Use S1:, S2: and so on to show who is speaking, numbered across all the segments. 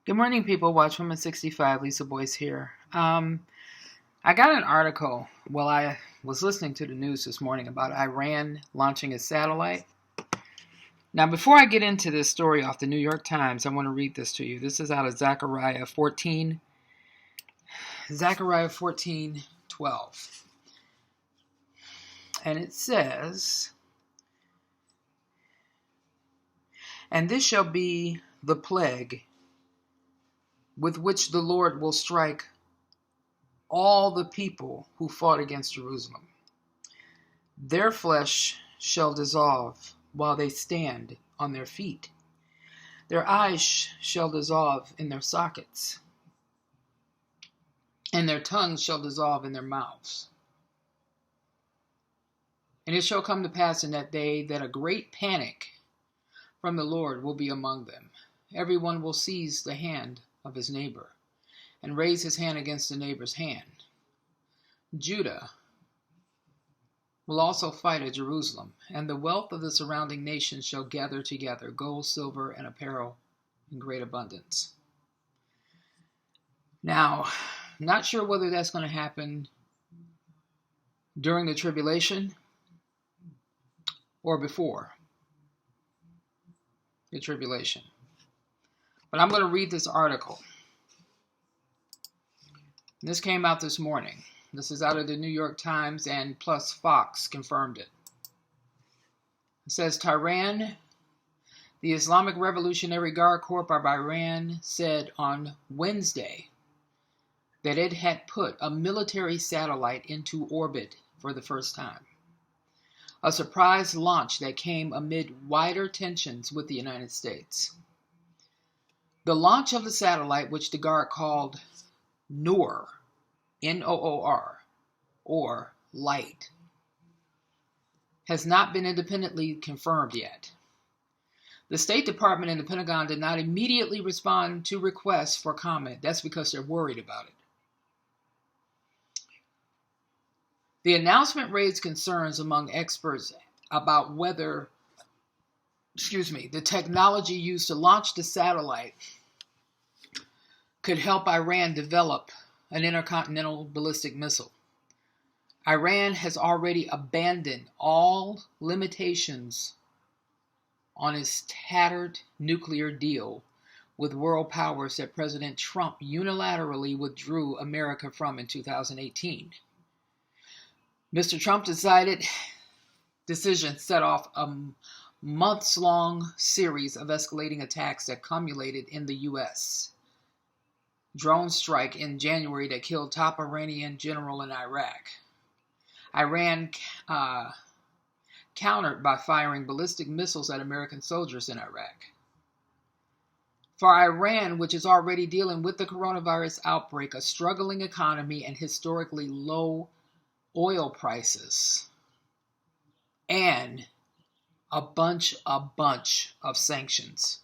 S1: Good morning, people. Watch Woman 65. Lisa Boyce here. I got an article while I was listening to the news this morning about Iran launching a satellite. Now, before I get into this story off the New York Times, I want to read this to you. This is out of Zechariah 14:12. And it says, "And this shall be the plague with which the Lord will strike all the people who fought against Jerusalem. Their flesh shall dissolve while they stand on their feet. Their eyes shall dissolve in their sockets, and their tongues shall dissolve in their mouths. And it shall come to pass in that day that a great panic from the Lord will be among them. Everyone will seize the hand of his neighbor and raise his hand against the neighbor's hand. Judah will also fight at Jerusalem, and the wealth of the surrounding nations shall gather together, gold, silver, and apparel in great abundance." Now, not sure whether that's going to happen during the tribulation or before the tribulation. But I'm going to read this article. This came out this morning. This is out of the New York Times, and plus Fox confirmed it. It says, Tehran, the Islamic Revolutionary Guard Corps of Iran, said on Wednesday that it had put a military satellite into orbit for the first time. A surprise launch that came amid wider tensions with the United States. The launch of the satellite, which the Guard called Noor, Noor, or light, has not been independently confirmed yet. The State Department and the Pentagon did not immediately respond to requests for comment. That's because they're worried about it. The announcement raised concerns among experts about whether, the technology used to launch the satellite could help Iran develop an intercontinental ballistic missile. Iran has already abandoned all limitations on its tattered nuclear deal with world powers that President Trump unilaterally withdrew America from in 2018. Mr. Trump's decision set off a months-long series of escalating attacks that culminated in the U.S. drone strike in January that killed top Iranian general in Iraq. Iran countered by firing ballistic missiles at American soldiers in Iraq. For Iran, which is already dealing with the coronavirus outbreak, a struggling economy, and historically low oil prices, and a bunch of sanctions,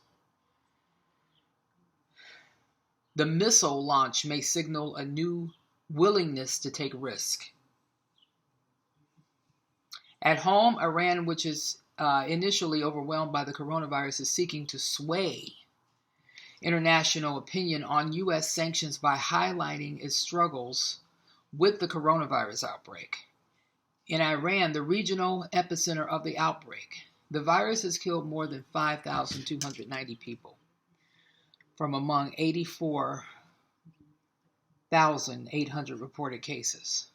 S1: the missile launch may signal a new willingness to take risk. At home, Iran, which is initially overwhelmed by the coronavirus, is seeking to sway international opinion on U.S. sanctions by highlighting its struggles with the coronavirus outbreak. In Iran, the regional epicenter of the outbreak, the virus has killed more than 5,290 people from among 84,800 reported cases.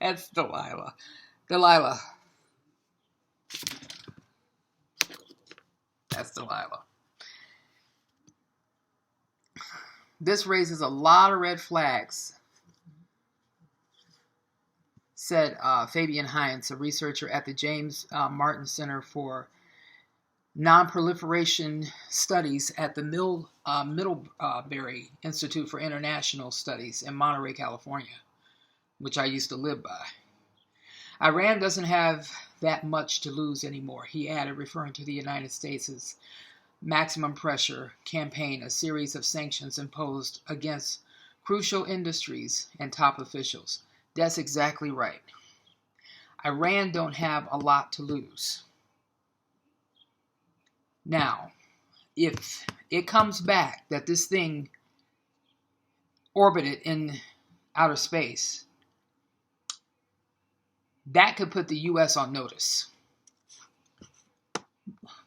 S1: That's Delilah. That's Delilah. This raises a lot of red flags, said Fabian Heinz, a researcher at the James Martin Center for Non-Proliferation Studies at the Middlebury Institute for International Studies in Monterey, California, which I used to live by. Iran doesn't have that much to lose anymore, he added, referring to the United States' maximum pressure campaign, a series of sanctions imposed against crucial industries and top officials. That's exactly right. Iran don't have a lot to lose. Now, if it comes back that this thing orbited in outer space, that could put the U.S. on notice.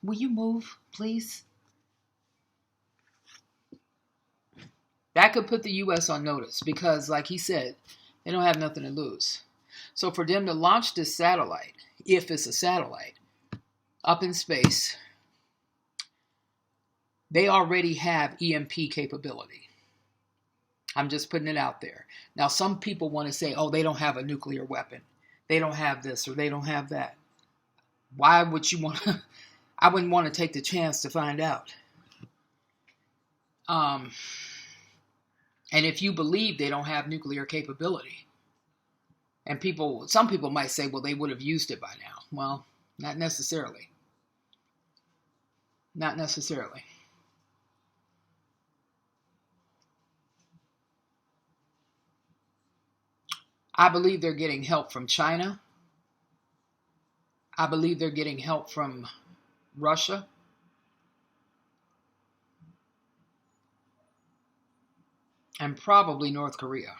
S1: Will you move, please? That could put the U.S. on notice because, like he said, they don't have nothing to lose. So for them to launch this satellite, if it's a satellite, up in space, they already have EMP capability. I'm just putting it out there. Now, some people want to say, oh, they don't have a nuclear weapon. They don't have this or they don't have that. Why would you want to? I wouldn't want to take the chance to find out. And if you believe they don't have nuclear capability, and some people might say, well, they would have used it by now. Well, not necessarily. Not necessarily. I believe they're getting help from China. I believe they're getting help from Russia. And probably North Korea.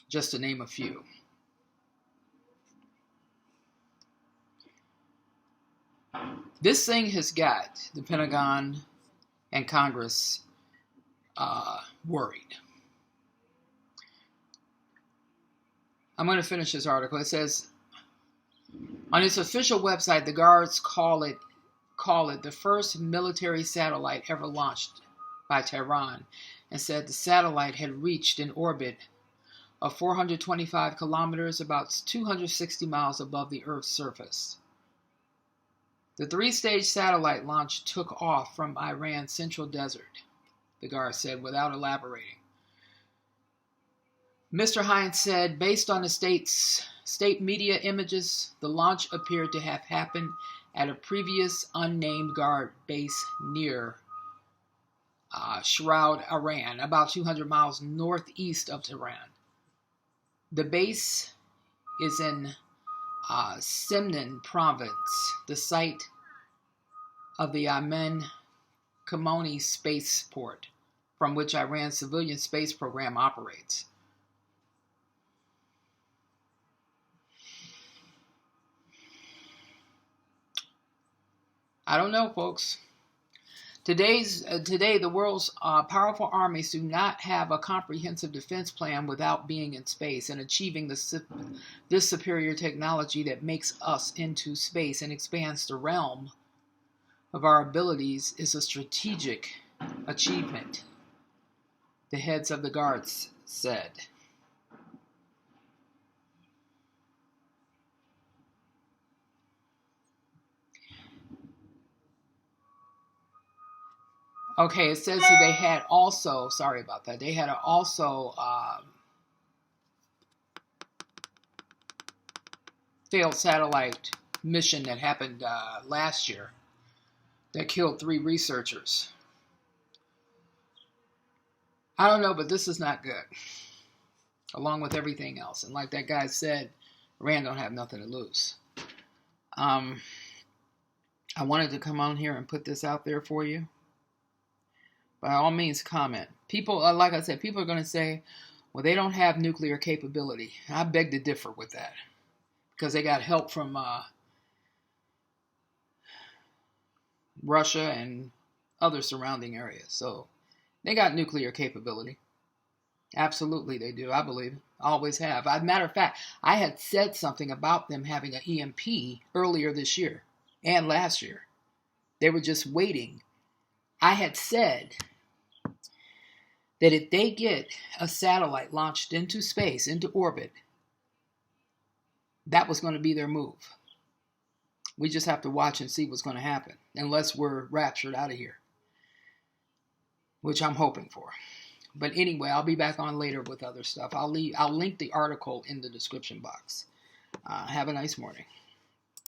S1: Just to name a few. This thing has got the Pentagon and Congress worried. I'm going to finish this article. It says, on its official website, the guards call it the first military satellite ever launched by Tehran, and said the satellite had reached an orbit of 425 kilometers, about 260 miles above the Earth's surface. The three-stage satellite launch took off from Iran's central desert, the guard said, without elaborating. Mr. Hines said, based on the state media images, the launch appeared to have happened at a previous unnamed guard base near Shroud, Iran, about 200 miles northeast of Tehran. The base is in Semnan province, the site of the Amen Khamenei spaceport, from which Iran's civilian space program operates. I don't know, folks. Today, the world's powerful armies do not have a comprehensive defense plan without being in space and achieving this superior technology that makes us into space and expands the realm of our abilities is a strategic achievement, the heads of the guards said. Okay, it says that they had also, sorry about that, they had also failed satellite mission that happened last year that killed 3 researchers. I don't know, but this is not good, along with everything else. And like that guy said, Iran don't have nothing to lose. I wanted to come on here and put this out there for you. By all means, comment. People, like I said, people are going to say, well, they don't have nuclear capability. I beg to differ with that. Because they got help from Russia and other surrounding areas. So, they got nuclear capability. Absolutely, they do. I believe. Always have. As a matter of fact, I had said something about them having an EMP earlier this year and last year. They were just waiting. I had said that if they get a satellite launched into space, into orbit, that was going to be their move. We just have to watch and see what's going to happen, unless we're raptured out of here, which I'm hoping for. But anyway, I'll be back on later with other stuff. I'll link the article in the description box. Have a nice morning.